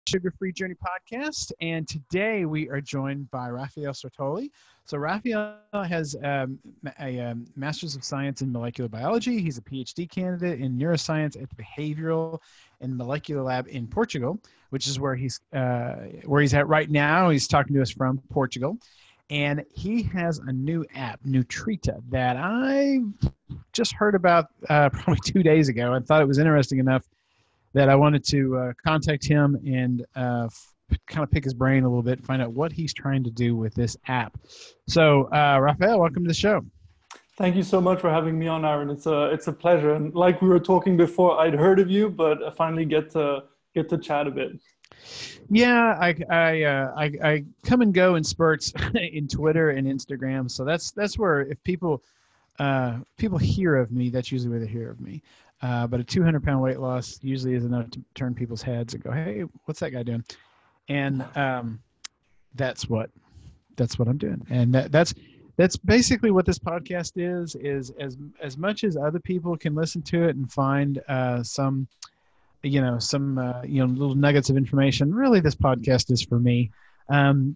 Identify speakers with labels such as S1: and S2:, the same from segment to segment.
S1: Sugar-Free Journey podcast, and today we are joined by Raphael Sirtoli. So Raphael has a Master's of Science in Molecular Biology. He's a PhD candidate in neuroscience at the Behavioral and Molecular Lab in Portugal, which is where he's at right now. He's talking to us from Portugal, and he has a new app, Nutrita, that I just heard about probably 2 days ago. I thought it was interesting enough that I wanted to contact him and kind of pick his brain a little bit, find out what he's trying to do with this app. So, Raphael, welcome to the show.
S2: Thank you so much for having me on, Aaron. It's a pleasure. And like we were talking before, I'd heard of you, but I finally get to chat a bit.
S1: Yeah, I come and go in spurts in Twitter and Instagram. So that's where if people hear of me, that's usually where they hear of me. But a 200-pound weight loss usually is enough to turn people's heads and go, "Hey, what's that guy doing?" And that's what I'm doing. And that's basically what this podcast is as much as other people can listen to it and find some little nuggets of information. Really, this podcast is for me.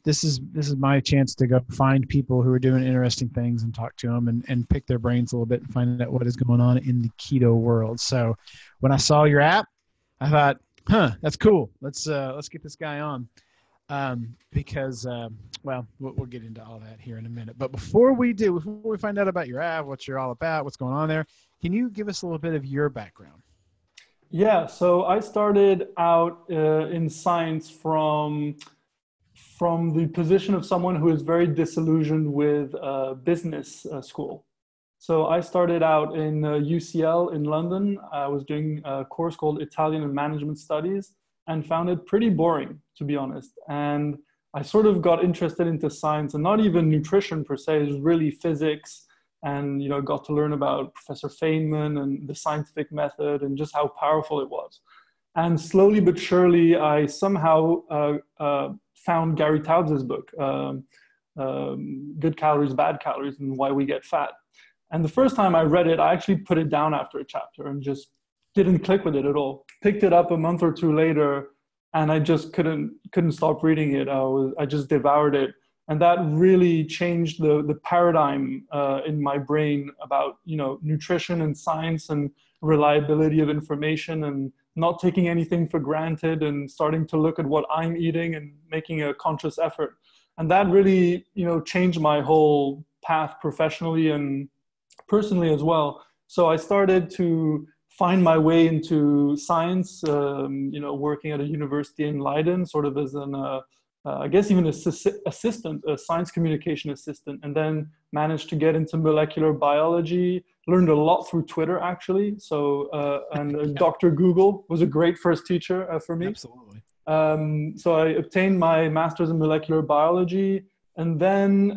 S1: This is my chance to go find people who are doing interesting things and talk to them and pick their brains a little bit and find out what is going on in the keto world. So when I saw your app, I thought, that's cool. Let's get this guy on. Because we'll get into all that here in a minute. But before we find out about your app, what you're all about, what's going on there, can you give us a little bit of your background?
S2: Yeah. So I started out in science from the position of someone who is very disillusioned with business school. So I started out in UCL in London. I was doing a course called Italian and Management Studies and found it pretty boring, to be honest. And I sort of got interested into science, and not even nutrition per se, it was really physics, and got to learn about Professor Feynman and the scientific method and just how powerful it was. And slowly but surely, I somehow found Gary Taubes' book, Good Calories, Bad Calories, and Why We Get Fat. And the first time I read it, I actually put it down after a chapter and just didn't click with it at all. Picked it up a month or two later, and I just couldn't stop reading it. I just devoured it. And that really changed the paradigm in my brain about nutrition and science and reliability of information and not taking anything for granted and starting to look at what I'm eating and making a conscious effort. And that really, changed my whole path professionally and personally as well. So I started to find my way into science, working at a university in Leiden, sort of as an, I guess even assistant, a science communication assistant, and then managed to get into molecular biology. Learned a lot through Twitter, actually. So, and Dr. Google was a great first teacher for me.
S1: Absolutely.
S2: So I obtained my master's in molecular biology, and then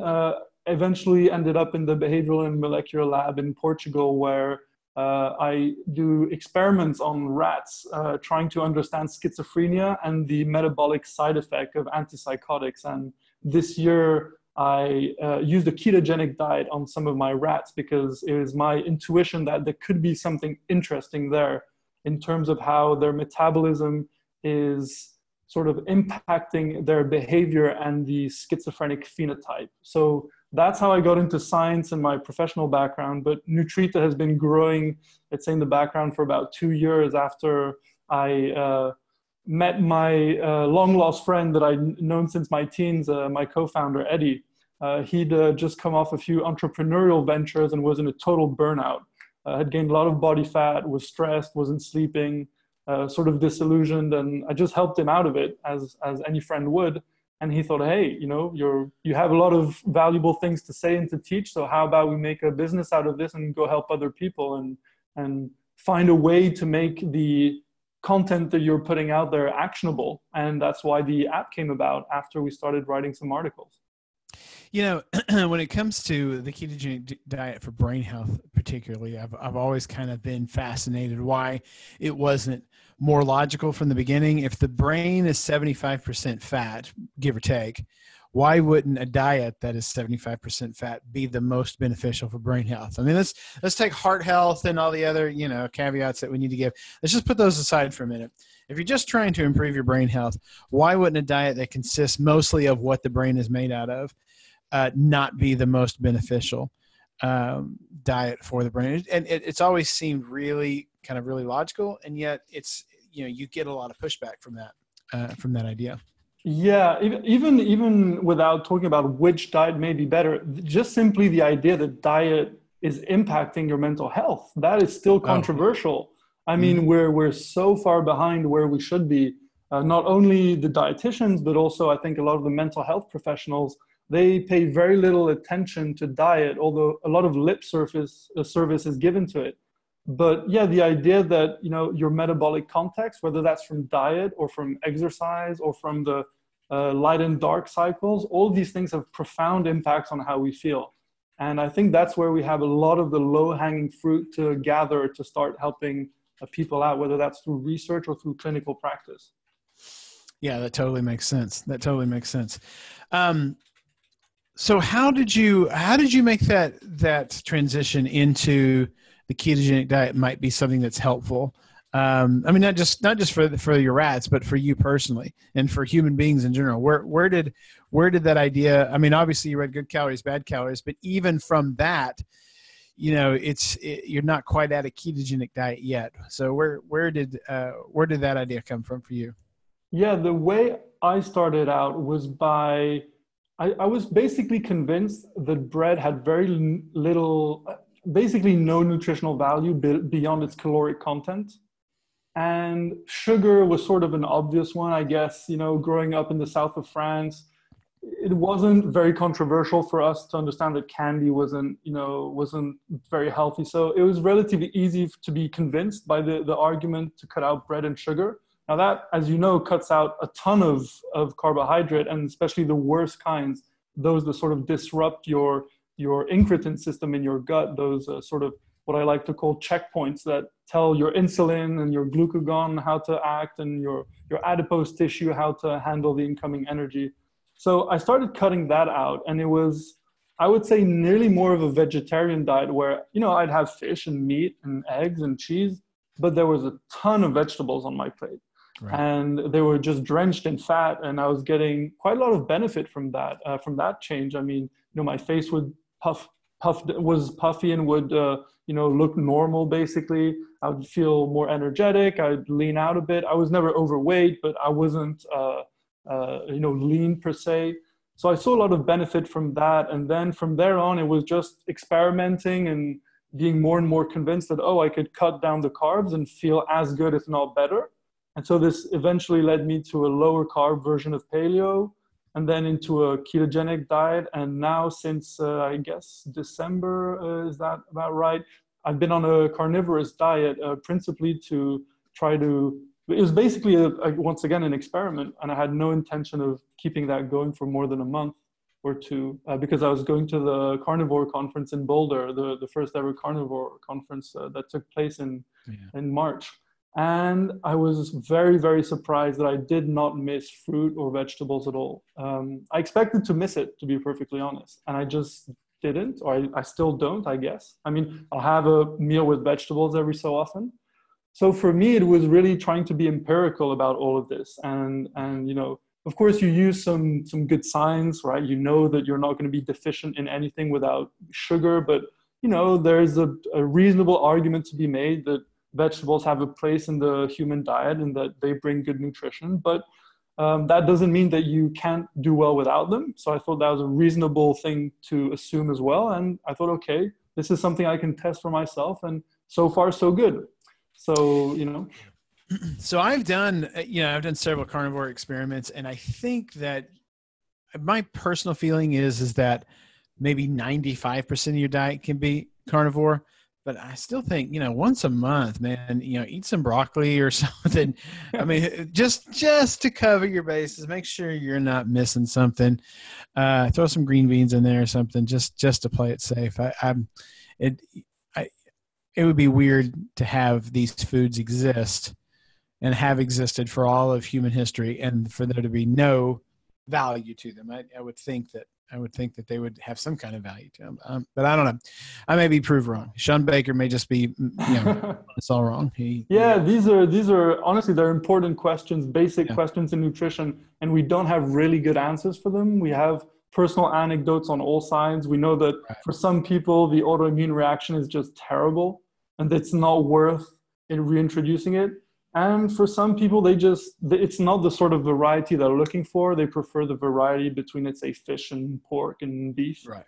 S2: eventually ended up in the Behavioral and Molecular Lab in Portugal, where I do experiments on rats, trying to understand schizophrenia and the metabolic side effect of antipsychotics. And this year, I used a ketogenic diet on some of my rats because it was my intuition that there could be something interesting there in terms of how their metabolism is sort of impacting their behavior and the schizophrenic phenotype. So that's how I got into science and my professional background. But Nutrita has been growing, let's say, in the background for about 2 years after I met my long-lost friend that I'd known since my teens, my co-founder, Eddie. He'd just come off a few entrepreneurial ventures and was in a total burnout. Had gained a lot of body fat, was stressed, wasn't sleeping, sort of disillusioned. And I just helped him out of it, as any friend would. And he thought, hey, you have a lot of valuable things to say and to teach. So how about we make a business out of this and go help other people and find a way to make the content that you're putting out there actionable. And that's why the app came about after we started writing some articles.
S1: When it comes to the ketogenic diet for brain health, particularly, I've always kind of been fascinated why it wasn't more logical from the beginning. If the brain is 75% fat, give or take, why wouldn't a diet that is 75% fat be the most beneficial for brain health? I mean, let's take heart health and all the other, caveats that we need to give. Let's just put those aside for a minute if you're just trying to improve your brain health, why wouldn't a diet that consists mostly of what the brain is made out of not be the most beneficial diet for the brain? And it's always seemed really logical, and yet it's, you get a lot of pushback from that idea.
S2: Yeah, even without talking about which diet may be better, just simply the idea that diet is impacting your mental health, that is still controversial. I mean, we're so far behind where we should be. Not only the dietitians, but also I think a lot of the mental health professionals, they pay very little attention to diet, although a lot of lip service is given to it. But yeah, the idea that, your metabolic context, whether that's from diet or from exercise or from the light and dark cycles, all these things have profound impacts on how we feel. And I think that's where we have a lot of the low-hanging fruit to gather to start helping people out, whether that's through research or through clinical practice.
S1: Yeah, that totally makes sense. So how did you make that transition into the ketogenic diet might be something that's helpful? I mean, not just for your rats, but for you personally and for human beings in general. Where did that idea? I mean, obviously you read Good Calories, Bad Calories, but even from that, you're not quite at a ketogenic diet yet. So where did that idea come from for you?
S2: Yeah, the way I started out was by I was basically convinced that bread had very little, basically no nutritional value beyond its caloric content. And sugar was sort of an obvious one, I guess. Growing up in the south of France, it wasn't very controversial for us to understand that candy wasn't very healthy. So it was relatively easy to be convinced by the argument to cut out bread and sugar. Now that, as you know, cuts out a ton of carbohydrate, and especially the worst kinds, those that sort of disrupt your incretin system in your gut, those sort of what I like to call checkpoints that tell your insulin and your glucagon how to act, and your adipose tissue how to handle the incoming energy. So I started cutting that out, and it was, I would say, nearly more of a vegetarian diet where, I'd have fish and meat and eggs and cheese, but there was a ton of vegetables on my plate. Right. And they were just drenched in fat, and I was getting quite a lot of benefit from that change. I mean, my face would was puffy and would look normal. Basically, I would feel more energetic. I'd lean out a bit. I was never overweight, but I wasn't lean per se. So I saw a lot of benefit from that, and then from there on, it was just experimenting and being more and more convinced that I could cut down the carbs and feel as good, if not better. And so this eventually led me to a lower carb version of paleo, and then into a ketogenic diet. And now since, I guess, December, is that about right? I've been on a carnivorous diet, principally to try to, it was basically, once again, an experiment. And I had no intention of keeping that going for more than a month or two, because I was going to the carnivore conference in Boulder, the first ever carnivore conference that took place in March. And I was very, very surprised that I did not miss fruit or vegetables at all. I expected to miss it, to be perfectly honest. And I just didn't, or I still don't, I guess. I mean, I'll have a meal with vegetables every so often. So for me, it was really trying to be empirical about all of this. And of course, you use some good science, right? You know that you're not going to be deficient in anything without sugar. But, there's a reasonable argument to be made that vegetables have a place in the human diet and that they bring good nutrition, but that doesn't mean that you can't do well without them. So I thought that was a reasonable thing to assume as well. And I thought, okay, this is something I can test for myself. And so far, so good. So,
S1: So I've done several carnivore experiments, and I think that my personal feeling is that maybe 95% of your diet can be carnivore. But I still think, once a month, man, eat some broccoli or something. I mean, just to cover your bases, make sure you're not missing something. Throw some green beans in there or something, just to play it safe. It would be weird to have these foods exist and have existed for all of human history, and for there to be no value to them. I would think that I would think that they would have some kind of value to them. But I don't know. I may be proved wrong. Sean Baker may just be, it's all wrong.
S2: These are honestly, they're important questions, basic questions in nutrition, and we don't have really good answers for them. We have personal anecdotes on all sides. We know that for some people, the autoimmune reaction is just terrible, and it's not worth reintroducing it. And for some people, it's not the sort of variety they're looking for. They prefer the variety between, let's say, fish and pork and beef.
S1: Right.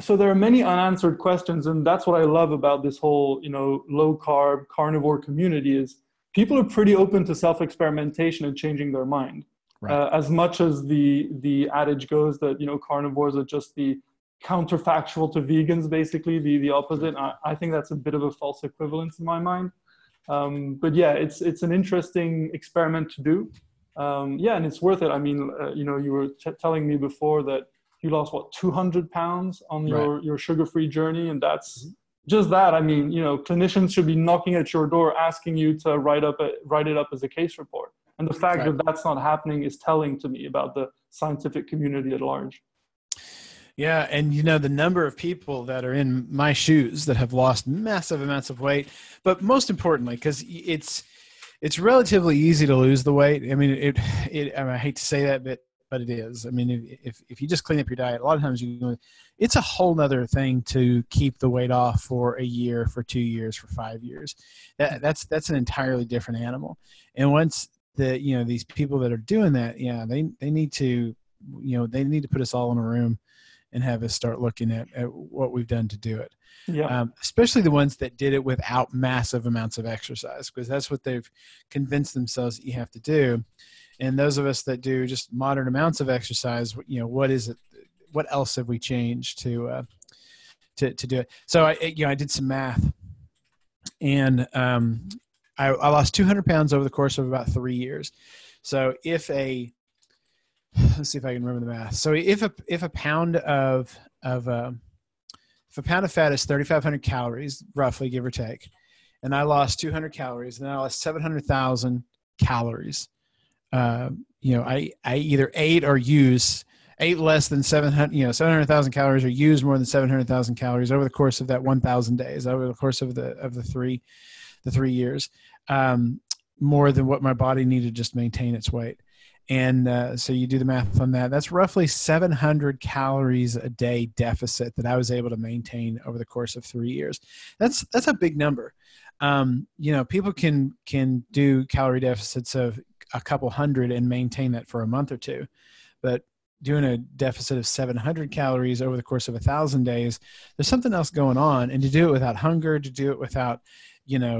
S2: So there are many unanswered questions, and that's what I love about this whole, low carb carnivore community is people are pretty open to self-experimentation and changing their mind. Right. As much as the adage goes that, carnivores are just the counterfactual to vegans, basically the opposite. I think that's a bit of a false equivalence in my mind. But yeah, it's an interesting experiment to do. And it's worth it. I mean, you were telling me before that you lost 200 pounds on your sugar-free journey, and that's just that. I mean, clinicians should be knocking at your door asking you to write it up as a case report. And the fact that that's not happening is telling to me about the scientific community at large.
S1: Yeah. And, the number of people that are in my shoes that have lost massive amounts of weight, but most importantly, because it's relatively easy to lose the weight. I mean, I hate to say that, but it is. I mean, if you just clean up your diet, a lot of times it's a whole nother thing to keep the weight off for a year, for 2 years, for 5 years. That's an entirely different animal. And once these people that are doing that, they need to put us all in a room and have us start looking at what we've done to do it. Yeah. Especially the ones that did it without massive amounts of exercise, because that's what they've convinced themselves that you have to do. And those of us that do just moderate amounts of exercise, what is it? What else have we changed to do it? So I did some math, and I lost 200 pounds over the course of about 3 years. So let's see if I can remember the math. So if a pound of fat is 3,500 calories, roughly, give or take, and I lost 200 calories, then I lost 700,000 calories. I either ate less than 700,000 calories, or used more than 700,000 calories over the course of that 1,000 days, over the course of the 3 years, more than what my body needed just to maintain its weight. And so you do the math on that. That's roughly 700 calories a day deficit that I was able to maintain over the course of 3 years. That's a big number. People can do calorie deficits of a couple hundred and maintain that for a month or two, but doing a deficit of 700 calories over the course of 1,000 days, there's something else going on. And to do it without hunger, to do it without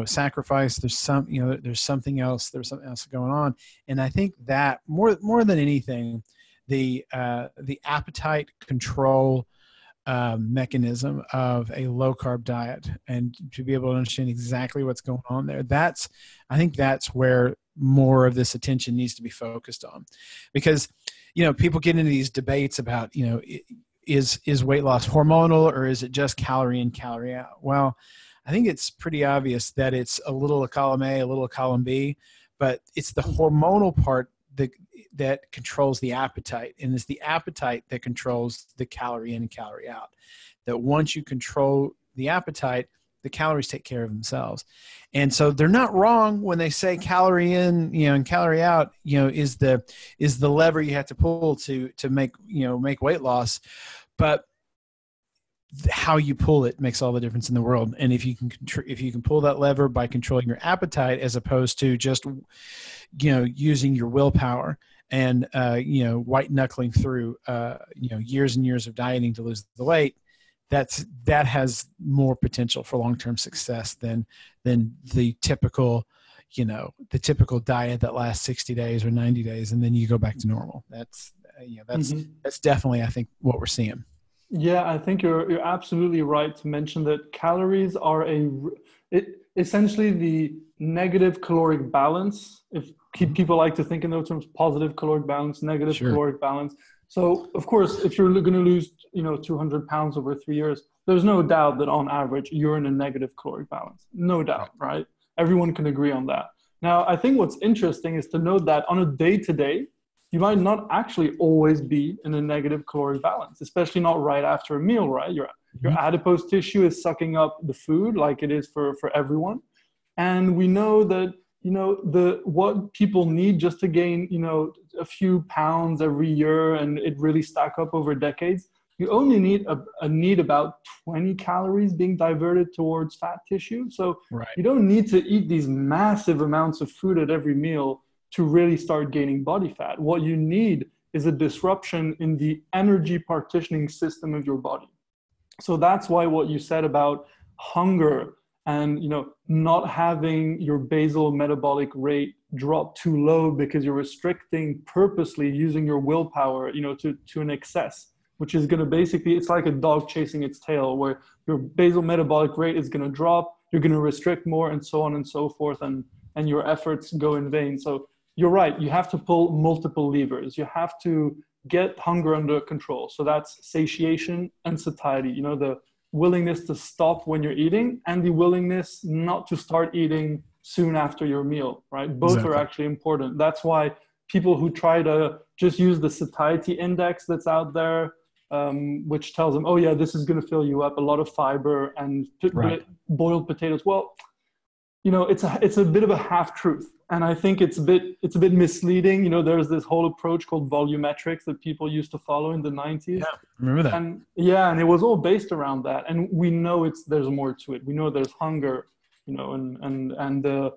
S1: sacrifice, there's something else going on. And I think that more than anything, the appetite control mechanism of a low carb diet, and to be able to understand exactly what's going on there, I think that's where more of this attention needs to be focused on. Because people get into these debates about is weight loss hormonal, or is it just calorie in, calorie out? Well, I think it's pretty obvious that it's a little of column A, a little of column B, but it's the hormonal part that controls the appetite, and it's the appetite that controls the calorie in and calorie out. That once you control the appetite, the calories take care of themselves. And so they're not wrong when they say calorie in, and calorie out, is the lever you have to pull to make weight loss. But how you pull it makes all the difference in the world. And if you can pull that lever by controlling your appetite, as opposed to just, using your willpower and, white knuckling through, years and years of dieting to lose the weight, that has more potential for long-term success than the typical diet that lasts 60 days or 90 days. And then you go back to normal. That's definitely, I think, what we're seeing.
S2: Yeah, I think you're absolutely right to mention that calories are essentially the negative caloric balance. If people like to think in those terms, positive caloric balance, negative caloric balance. So of course, if you're going to lose, 200 pounds over 3 years, there's no doubt that on average you're in a negative caloric balance. No doubt, right? Everyone can agree on that. Now, I think what's interesting is to note that on a day-to-day, you might not actually always be in a negative caloric balance, especially not right after a meal, right? Your adipose tissue is sucking up the food like it is for everyone. And we know that, what people need just to gain, a few pounds every year, and it really stack up over decades, you only need about 20 calories being diverted towards fat tissue. So you don't need to eat these massive amounts of food at every meal to really start gaining body fat. What you need is a disruption in the energy partitioning system of your body. So that's why what you said about hunger and not having your basal metabolic rate drop too low because you're restricting purposely using your willpower, to an excess, which is going to basically, it's like a dog chasing its tail, where your basal metabolic rate is going to drop, you're going to restrict more, and so on and so forth, and your efforts go in vain. So you're right, you have to pull multiple levers. You have to get hunger under control. So that's satiation and satiety, the willingness to stop when you're eating and the willingness not to start eating soon after your meal, right? Both are actually important. That's why people who try to just use the satiety index that's out there, which tells them, oh yeah, this is going to fill you up, a lot of fiber and boiled potatoes. Well, it's a bit of a half truth. And I think it's a bit misleading. There's this whole approach called volumetrics that people used to follow in the 90s.
S1: Yeah, remember that.
S2: And it was all based around that. And we know there's more to it. We know there's hunger, and the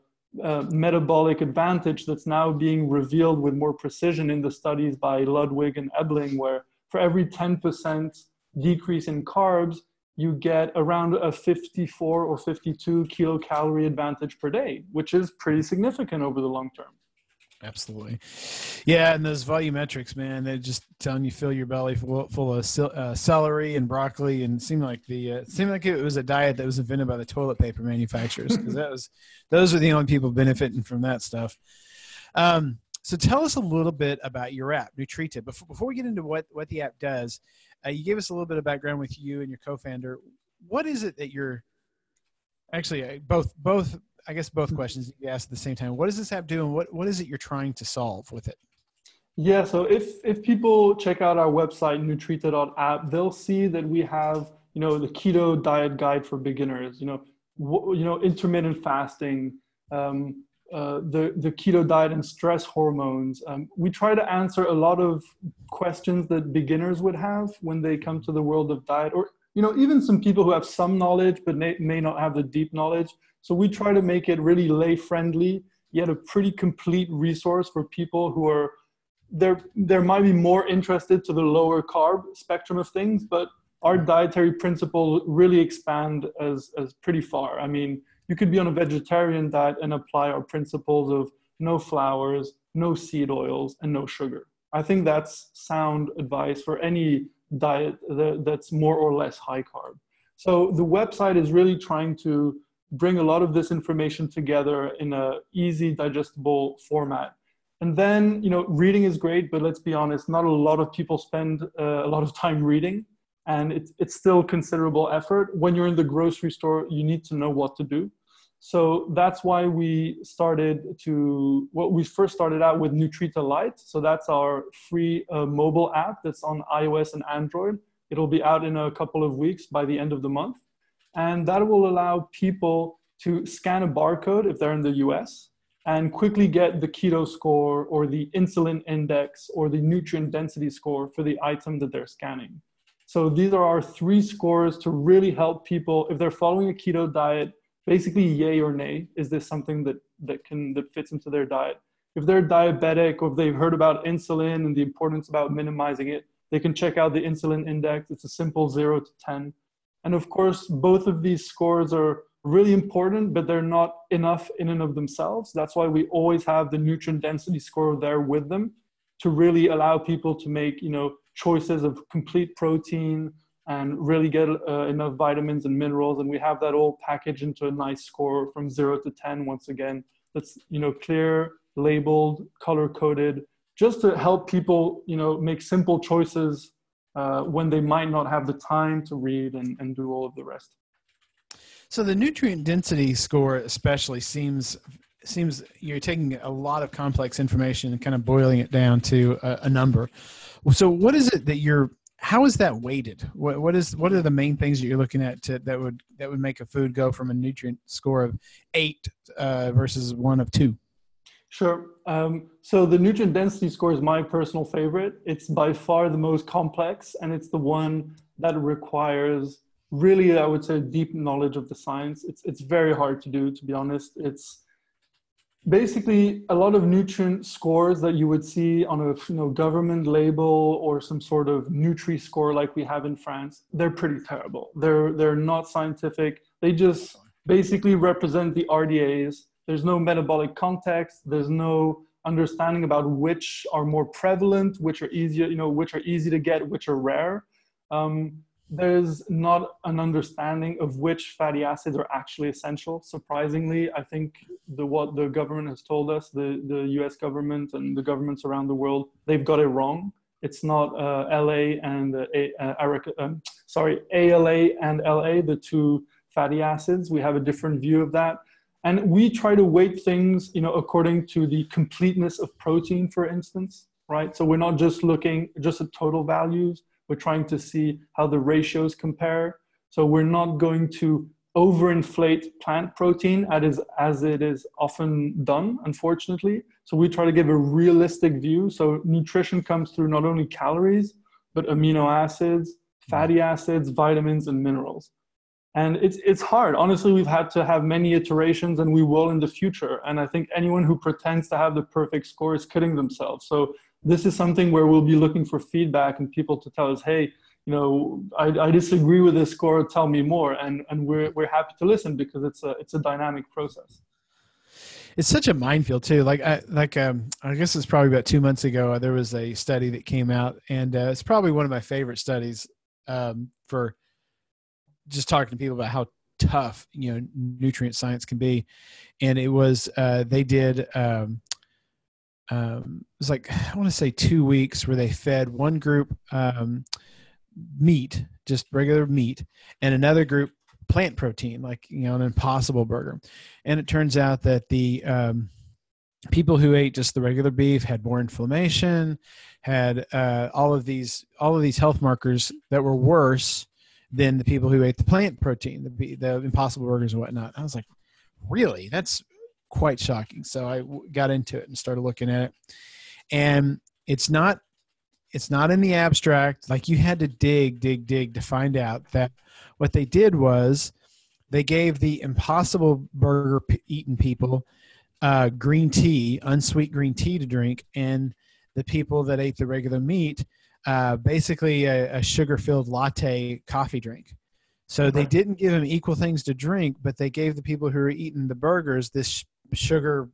S2: metabolic advantage that's now being revealed with more precision in the studies by Ludwig and Ebling, where for every 10% decrease in carbs, you get around a 54 or 52 kilocalorie advantage per day, which is pretty significant over the long term.
S1: Absolutely. Yeah, and those volumetrics, man, they're just telling you fill your belly full of celery and broccoli, and it seemed like it was a diet that was invented by the toilet paper manufacturers, because those are the only people benefiting from that stuff. So tell us a little bit about your app, Nutrita. Before we get into what the app does, you gave us a little bit of background with you and your co-founder. What is it that you're actually both questions you asked at the same time? What does this app do, and what is it you're trying to solve with it?
S2: Yeah, so if people check out our website, nutrita.app, they'll see that we have, the keto diet guide for beginners, intermittent fasting, the keto diet and stress hormones. We try to answer a lot of questions that beginners would have when they come to the world of diet, or even some people who have some knowledge but may not have the deep knowledge. So we try to make it really lay friendly, yet a pretty complete resource for people who are there might be more interested to the lower carb spectrum of things, but our dietary principles really expand as pretty far. I mean, you could be on a vegetarian diet and apply our principles of no flours, no seed oils, and no sugar. I think that's sound advice for any diet that's more or less high carb. So the website is really trying to bring a lot of this information together in a easy, digestible format. And then, reading is great, but let's be honest, not a lot of people spend a lot of time reading, and it's still considerable effort. When you're in the grocery store, you need to know what to do. So that's why we first started out with Nutrita Lite. So that's our free mobile app that's on iOS and Android. It'll be out in a couple of weeks by the end of the month. And that will allow people to scan a barcode if they're in the US and quickly get the keto score or the insulin index or the nutrient density score for the item that they're scanning. So these are our 3 scores to really help people, if they're following a keto diet, basically yay or nay, is this something that fits into their diet? If they're diabetic, or if they've heard about insulin and the importance about minimizing it, they can check out the insulin index. It's a simple 0 to 10. And of course, both of these scores are really important, but they're not enough in and of themselves. That's why we always have the nutrient density score there with them to really allow people to make, choices of complete protein and really get enough vitamins and minerals. And we have that all packaged into a nice score from 0 to 10. Once again, that's, clear, labeled, color coded, just to help people, make simple choices when they might not have the time to read and do all of the rest.
S1: So the nutrient density score especially seems seems you're taking a lot of complex information and kind of boiling it down to a number. So what is it that how is that weighted? What are the main things that you're looking at that would make a food go from a nutrient score of 8 versus one of 2?
S2: Sure. So the nutrient density score is my personal favorite. It's by far the most complex, and it's the one that requires really, I would say, deep knowledge of the science. It's very hard to do, to be honest. It's basically a lot of nutrient scores that you would see on a government label or some sort of Nutri score like we have in France. They're pretty terrible. They're not scientific. They just basically represent the RDAs. There's no metabolic context. There's no understanding about which are more prevalent, which are easier, which are easy to get, which are rare. There's not an understanding of which fatty acids are actually essential. Surprisingly, I think what the government has told us, the US government and the governments around the world, they've got it wrong. It's not ALA and LA, the two fatty acids. We have a different view of that. And we try to weight things, according to the completeness of protein, for instance, right? So we're not just looking just at total values. We're trying to see how the ratios compare. So we're not going to overinflate plant protein as it is often done, unfortunately. So we try to give a realistic view. So nutrition comes through not only calories, but amino acids, fatty acids, vitamins, and minerals. And it's hard. Honestly, we've had to have many iterations, and we will in the future. And I think anyone who pretends to have the perfect score is kidding themselves. So this is something where we'll be looking for feedback and people to tell us, hey, I disagree with this score, tell me more. And we're happy to listen, because it's a dynamic process.
S1: It's such a minefield too. I guess it's probably about 2 months ago, there was a study that came out, and it's probably one of my favorite studies for just talking to people about how tough, nutrient science can be. And it was, they did, it was like, I want to say 2 weeks, where they fed one group meat, just regular meat, and another group plant protein, like, an Impossible Burger. And it turns out that the people who ate just the regular beef had more inflammation, had all of these health markers that were worse than the people who ate the plant protein, the Impossible Burgers and whatnot. I was like, really? That's quite shocking. So I got into it and started looking at it, and it's not in the abstract. Like, you had to dig to find out that what they did was they gave the Impossible Burger eating people green tea, unsweet green tea to drink, and the people that ate the regular meat, basically a sugar-filled latte coffee drink. So they didn't give them equal things to drink, but they gave the people who were eating the burgers this sugar,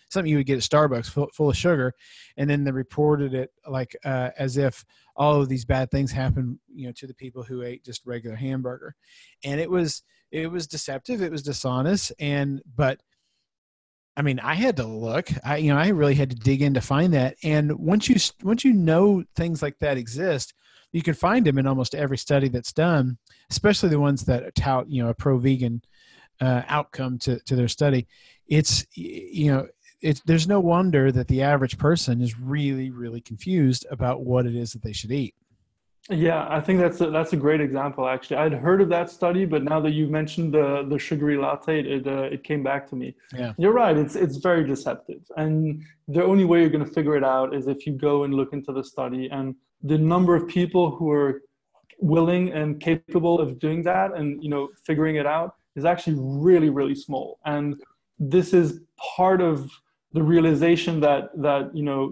S1: something you would get at Starbucks, full of sugar, and then they reported it like as if all of these bad things happened, to the people who ate just regular hamburger. And it was deceptive, it was dishonest, but I mean, I had to look. I really had to dig in to find that. And once you know things like that exist, you can find them in almost every study that's done, especially the ones that tout, a pro-vegan outcome to their study. There's no wonder that the average person is really, really confused about what it is that they should eat.
S2: Yeah, I think that's a great example, actually. I'd heard of that study, but now that you mentioned the sugary latte, it came back to me.
S1: Yeah.
S2: You're right. It's very deceptive. And the only way you're going to figure it out is if you go and look into the study, and the number of people who are willing and capable of doing that and, figuring it out is actually really, really small. And this is part of the realization that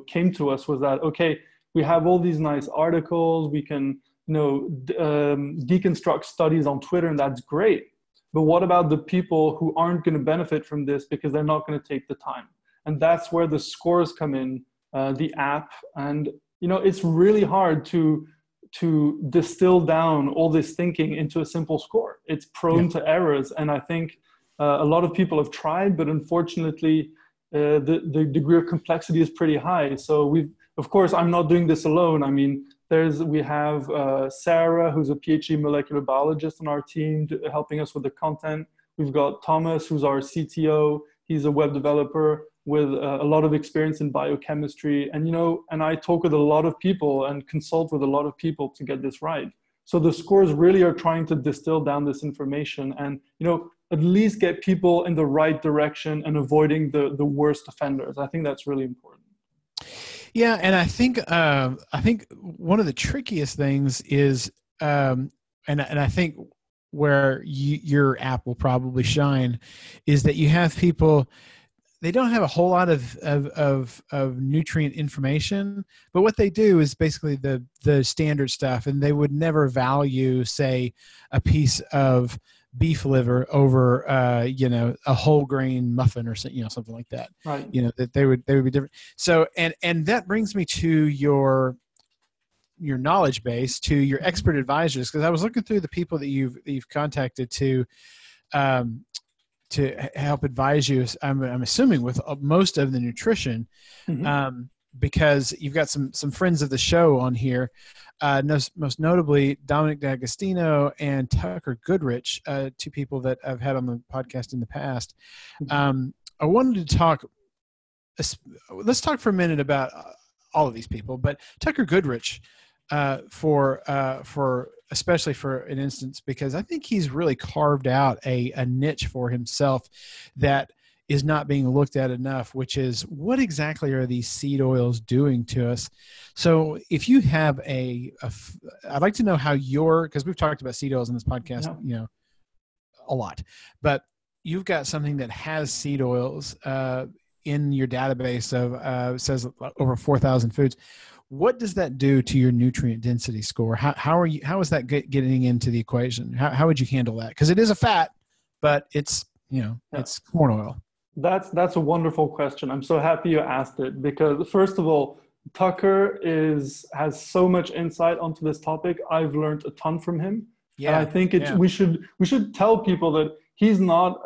S2: came to us, was that, okay, we have all these nice articles, we can deconstruct studies on Twitter, and that's great. But what about the people who aren't going to benefit from this because they're not going to take the time? And that's where the scores come in, the app. And it's really hard to distill down all this thinking into a simple score. It's prone to errors, and I think a lot of people have tried, but unfortunately the degree of complexity is pretty high. So of course, I'm not doing this alone. I mean, we have Sarah, who's a PhD molecular biologist on our team, helping us with the content. We've got Thomas, who's our CTO. He's a web developer with a lot of experience in biochemistry. And, and I talk with a lot of people and consult with a lot of people to get this right. So the scores really are trying to distill down this information and, at least get people in the right direction and avoiding the worst offenders. I think that's really important.
S1: Yeah, and I think one of the trickiest things is, and I think where your app will probably shine, is that you have people. They don't have a whole lot of nutrient information, but what they do is basically the standard stuff, and they would never value, say, a piece of beef liver over a whole grain muffin or something like that.
S2: Right.
S1: That they would be different. So and that brings me to your knowledge base, to your expert advisors, because I was looking through the people that you've contacted to help advise you. I'm assuming with most of the nutrition, because you've got some friends of the show on here. Most notably Dominic D'Agostino and Tucker Goodrich, two people that I've had on the podcast in the past. I wanted to talk. Let's talk for a minute about all of these people, but Tucker Goodrich, especially for an instance, because I think he's really carved out a niche for himself that is not being looked at enough, which is what exactly are these seed oils doing to us? So if you have I'd like to know how because we've talked about seed oils in this podcast, a lot, but you've got something that has seed oils in your database of says over 4,000 foods. What does that do to your nutrient density score? How is that getting into the equation? How would you handle that? Because it is a fat, but it's it's corn oil.
S2: That's a wonderful question. I'm so happy you asked it, because first of all, Tucker has so much insight onto this topic. I've learned a ton from him. Yeah. And I think we should tell people that he's not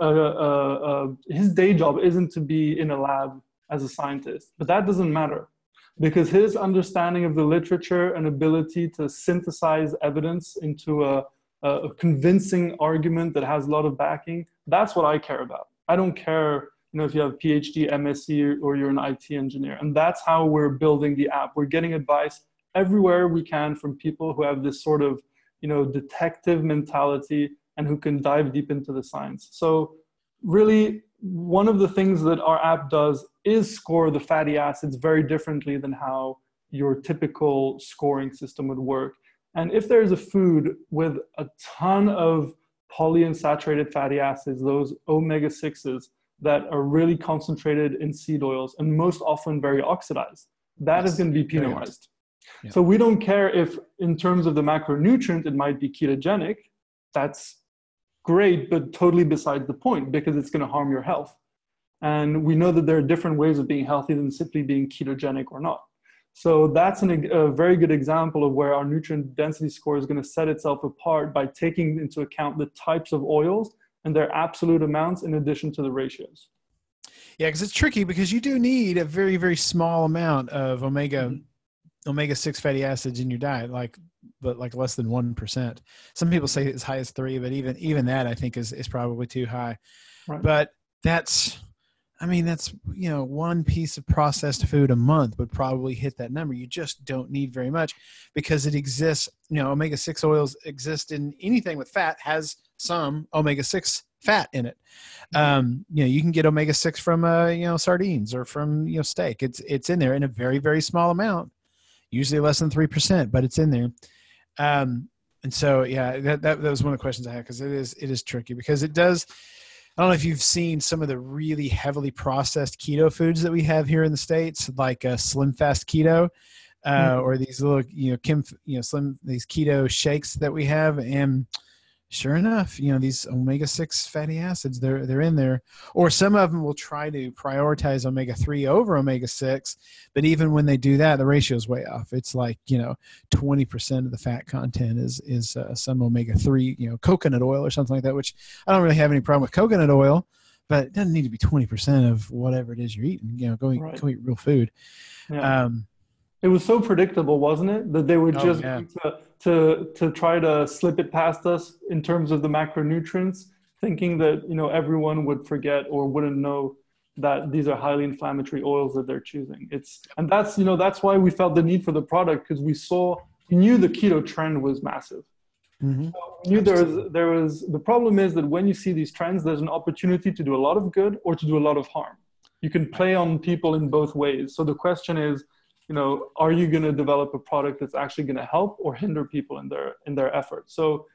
S2: his day job isn't to be in a lab as a scientist, but that doesn't matter, because his understanding of the literature and ability to synthesize evidence into a convincing argument that has a lot of backing, that's what I care about. I don't care, if you have a PhD, MSc, or you're an IT engineer. And that's how we're building the app. We're getting advice everywhere we can from people who have this sort of, detective mentality and who can dive deep into the science. So really, one of the things that our app does is score the fatty acids very differently than how your typical scoring system would work. And if there's a food with a ton of polyunsaturated fatty acids, those omega-6s that are really concentrated in seed oils and most often very oxidized, that is going to be penalized. Yeah. So we don't care if in terms of the macronutrient, it might be ketogenic. That's great, but totally besides the point, because it's going to harm your health. And we know that there are different ways of being healthy than simply being ketogenic or not. So that's a very good example of where our nutrient density score is going to set itself apart by taking into account the types of oils and their absolute amounts in addition to the ratios.
S1: Yeah, because it's tricky, because you do need a very, very small amount of omega-6 fatty acids in your diet, but less than 1%. Some people say as high as 3, but even that I think is probably too high. Right. But that's one piece of processed food a month would probably hit that number. You just don't need very much, because it exists. Omega-6 oils exist in anything with fat has some omega-6 fat in it. You can get omega-6 from sardines or from steak. It's in there in a very, very small amount, usually less than 3%, but it's in there. And so that was one of the questions I had, because it is tricky, because it does. I don't know if you've seen some of the really heavily processed keto foods that we have here in the States, like Slim Fast Keto, or these little, these keto shakes that we have. And sure enough, these omega-6 fatty acids, they're in there. Or some of them will try to prioritize omega-3 over omega-6, but even when they do that, the ratio is way off. It's like 20% of the fat content is some omega-3, coconut oil or something like that. Which I don't really have any problem with coconut oil, but it doesn't need to be 20% of whatever it is you're eating. Go eat real food. Yeah.
S2: It was so predictable, wasn't it? That they would just to try to slip it past us in terms of the macronutrients, thinking that everyone would forget or wouldn't know that these are highly inflammatory oils that they're choosing. And that's, you know, that's why we felt the need for the product, because we knew the keto trend was massive.
S1: Mm-hmm.
S2: So we knew the problem is that when you see these trends, there's an opportunity to do a lot of good or to do a lot of harm. You can play on people in both ways. So the question is, you know, are you going to develop a product that's actually going to help or hinder people in their efforts? So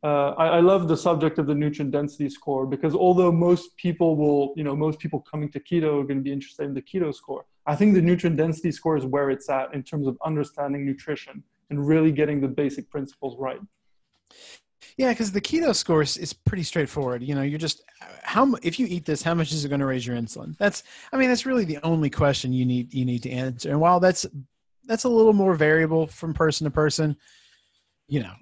S2: I love the subject of the nutrient density score, because although most people coming to keto are going to be interested in the keto score, I think the nutrient density score is where it's at in terms of understanding nutrition and really getting the basic principles right.
S1: Yeah, because the keto score is pretty straightforward. You know, you're just if you eat this, how much is it going to raise your insulin? That's really the only question you need to answer. And while that's a little more variable from person to person, you know,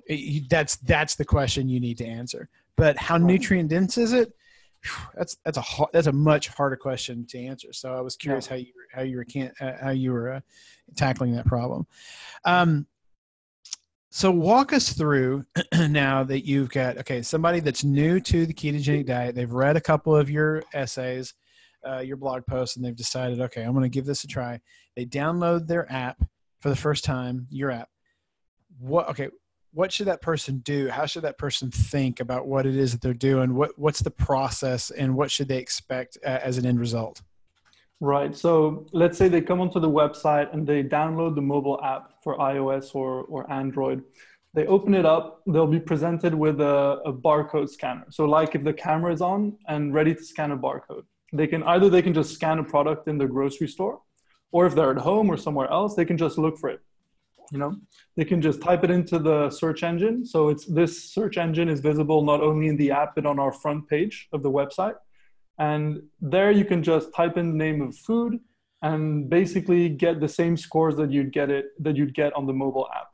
S1: that's the question you need to answer. But how nutrient dense is it? That's a much harder question to answer. So I was curious how you were tackling that problem. So walk us through now that you've got, somebody that's new to the ketogenic diet. They've read a couple of your essays, your blog posts, and they've decided, I'm going to give this a try. They download their app for the first time, your app. What should that person do? How should that person think about what it is that they're doing? What's the process, and what should they expect as an end result?
S2: Right. So let's say they come onto the website and they download the mobile app for iOS or Android. They open it up, they'll be presented with a barcode scanner. So like if the camera is on and ready to scan a barcode, they can just scan a product in the grocery store, or if they're at home or somewhere else, they can just look for it. You know, they can just type it into the search engine. So this search engine is visible not only in the app, but on our front page of the website. And there you can just type in the name of food and basically get the same scores that you'd get on the mobile app.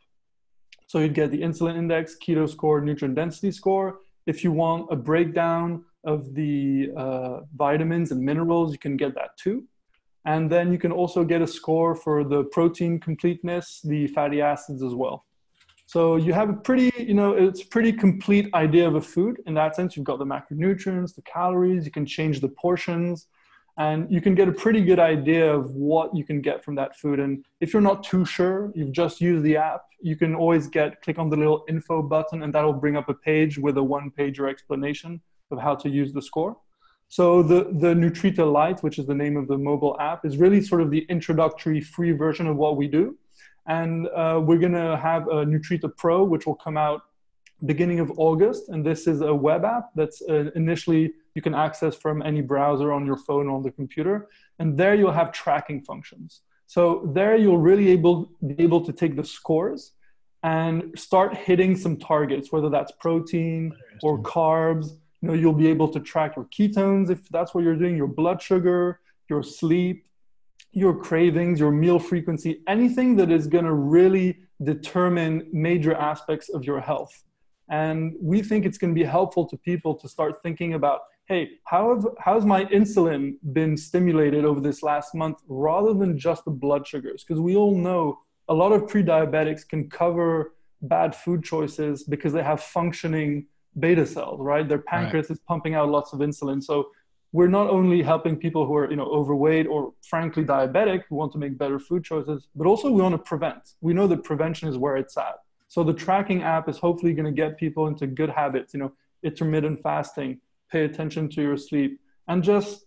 S2: So you'd get the insulin index, keto score, nutrient density score. If you want a breakdown of the vitamins and minerals, you can get that too. And then you can also get a score for the protein completeness, the fatty acids as well. So you have it's a pretty complete idea of a food. In that sense, you've got the macronutrients, the calories, you can change the portions, and you can get a pretty good idea of what you can get from that food. And if you're not too sure, you've just used the app, you can always click on the little info button, and that'll bring up a page with a one-pager explanation of how to use the score. So the Nutrita Lite, which is the name of the mobile app, is really sort of the introductory free version of what we do. And we're going to have a Nutrita Pro, which will come out beginning of August. And this is a web app that's initially you can access from any browser on your phone or on the computer. And there you'll have tracking functions. So there you'll really be able to take the scores and start hitting some targets, whether that's protein or carbs. You know, you'll be able to track your ketones if that's what you're doing, your blood sugar, your sleep, your cravings, your meal frequency, anything that is going to really determine major aspects of your health. And we think it's going to be helpful to people to start thinking about, hey, how's my insulin been stimulated over this last month, rather than just the blood sugars? Because we all know a lot of pre-diabetics can cover bad food choices because they have functioning beta cells, right? Their pancreas is pumping out lots of insulin. So we're not only helping people who are, overweight or frankly diabetic, who want to make better food choices, but also we want to prevent. We know that prevention is where it's at. So the tracking app is hopefully going to get people into good habits, intermittent fasting, pay attention to your sleep, and just,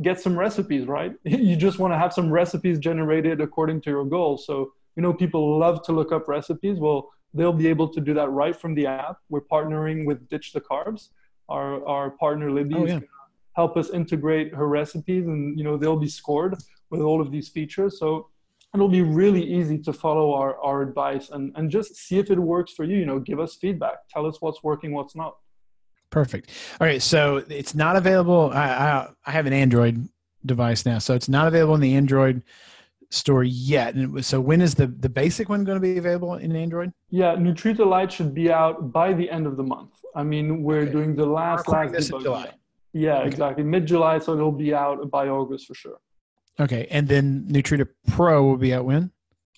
S2: get some recipes, right? You just want to have some recipes generated according to your goals. So, people love to look up recipes. Well, they'll be able to do that right from the app. We're partnering with Ditch the Carbs. Our partner Libby is going to help us integrate her recipes, and they'll be scored with all of these features. So it'll be really easy to follow our advice and just see if it works for you. Give us feedback. Tell us what's working, what's not.
S1: Perfect. All right. So it's not available. I have an Android device now, so it's not available in the Android store yet. And so when is the basic one going to be available in Android?
S2: Yeah, Nutrita Lite should be out by the end of the month. I mean, we're doing the last
S1: this in July.
S2: Yeah, exactly. Mid-July, so it'll be out by August for sure.
S1: Okay. And then Nutrita Pro will be out when?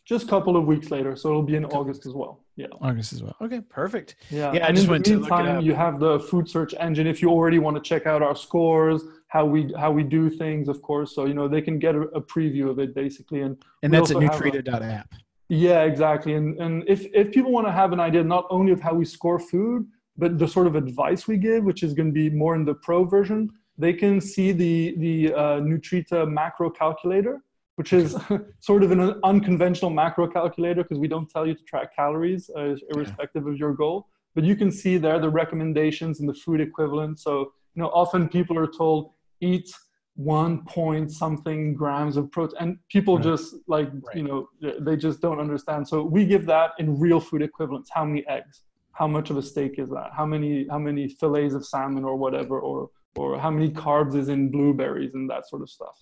S2: just a couple of weeks later. So it'll be in August as well. Yeah.
S1: August as well. Okay, perfect.
S2: Yeah.
S1: Yeah, I
S2: And
S1: just
S2: in
S1: went
S2: the
S1: to look it
S2: meantime,
S1: up.
S2: you have the food search engine. If you already want to check out our scores, how we do things, of course. So, they can get a preview of it basically. And
S1: That's at Nutrita.app.
S2: Yeah, exactly. And if people want to have an idea, not only of how we score food, but the sort of advice we give, which is going to be more in the pro version, they can see the Nutrita macro calculator, which is sort of an unconventional macro calculator because we don't tell you to track calories irrespective of your goal. But you can see there the recommendations and the food equivalent. So, often people are told eat 1 point something grams of protein, and people just they just don't understand. So we give that in real food equivalents. How many eggs? How much of a steak is that? How many fillets of salmon or whatever, or how many carbs is in blueberries and that sort of stuff.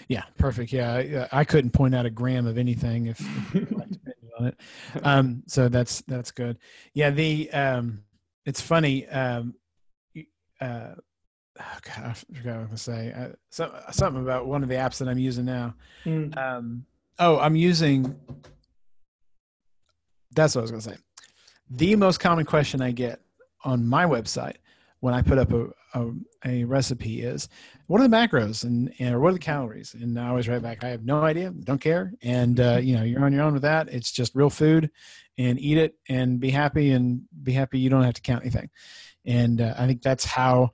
S1: Yeah, perfect. Yeah, I couldn't point out a gram of anything if you like to opinion on it. So that's good. Yeah, it's funny. Oh God, I forgot what I was going to say. Something about one of the apps that I'm using now. I'm using. That's what I was going to say. The most common question I get on my website when I put up a recipe is, what are the macros and what are the calories? And I always write back, I have no idea, don't care. And, you're on your own with that. It's just real food, and eat it and be happy you don't have to count anything. And I think that's how,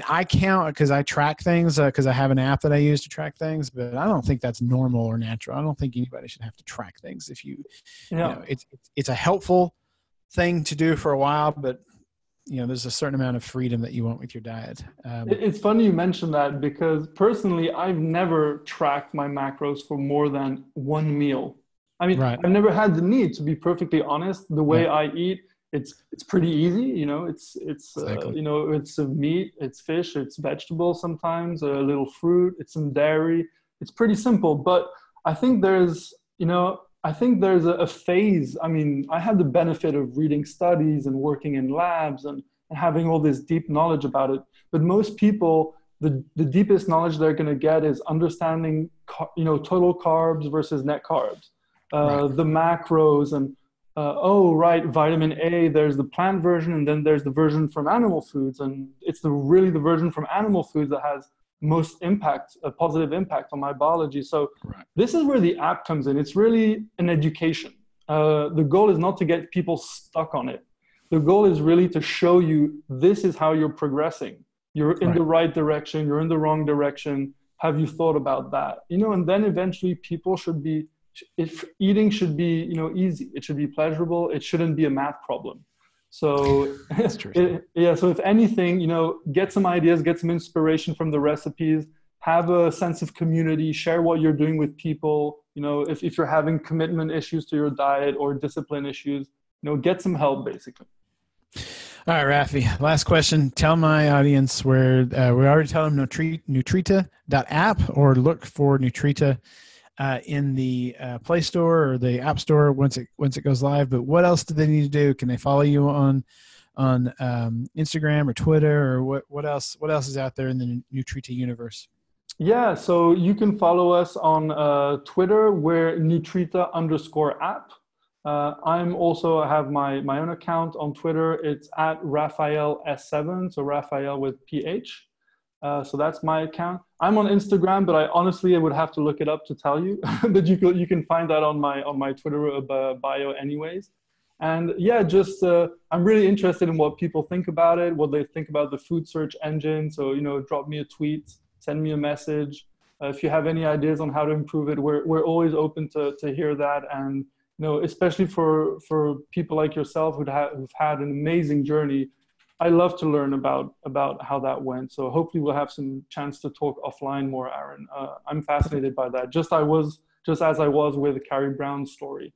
S1: I count because I track things because I have an app that I use to track things, but I don't think that's normal or natural. I don't think anybody should have to track things. If it's a helpful thing to do for a while, but there's a certain amount of freedom that you want with your diet.
S2: It's funny you mentioned that because personally, I've never tracked my macros for more than one meal. I've never had the need, to be perfectly honest. The way I eat, it's pretty easy. It's exactly. It's meat, it's fish, it's vegetables sometimes, a little fruit, it's some dairy. It's pretty simple, but I think there's a phase. I had the benefit of reading studies and working in labs and having all this deep knowledge about it. But most people, the deepest knowledge they're going to get is understanding, total carbs versus net carbs, the macros, and vitamin A, there's the plant version, and then there's the version from animal foods. And it's really the version from animal foods that has most a positive impact on my biology. So this is where the app comes in. It's really an education. The goal is not to get people stuck on it. The goal is really to show you this is how you're progressing. You're in the right direction. You're in the wrong direction. Have you thought about that? And then eventually people if eating should be, easy. It should be pleasurable. It shouldn't be a math problem. So
S1: that's true.
S2: So if anything, get some ideas, get some inspiration from the recipes, have a sense of community, share what you're doing with people. If you're having commitment issues to your diet or discipline issues, get some help basically.
S1: All right, Rafi, last question. Tell my audience where we already tell them Nutrita.app, or look for Nutrita in the Play Store or the App Store once it goes live. But what else do they need to do? Can they follow you on Instagram or Twitter, or what else is out there in the Nutrita universe?
S2: Yeah, so you can follow us on Twitter. We're Nutrita_app. I'm also have my own account on Twitter. It's at Raphael S7, so Raphael with PH. So that's my account. I'm on Instagram, but I would have to look it up to tell you. But you can find that on my Twitter bio anyways. And yeah, just I'm really interested in what people think about it, what they think about the food search engine. So drop me a tweet, send me a message. If you have any ideas on how to improve it, we're always open to hear that. And especially for people like yourself who've had an amazing journey, I love to learn about how that went. So hopefully we'll have some chance to talk offline more, Aaron. I'm fascinated by that, just as I was with Carrie Brown's story,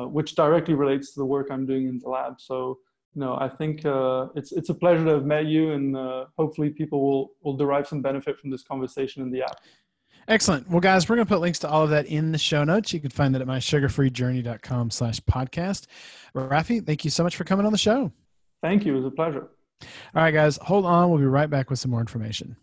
S2: which directly relates to the work I'm doing in the lab. So I think it's a pleasure to have met you, and hopefully people will derive some benefit from this conversation in the app.
S1: Excellent. Well, guys, we're going to put links to all of that in the show notes. You can find that at mysugarfreejourney.com/podcast. Rafi, thank you so much for coming on the show.
S2: Thank you. It was a pleasure.
S1: All right, guys, hold on. We'll be right back with some more information.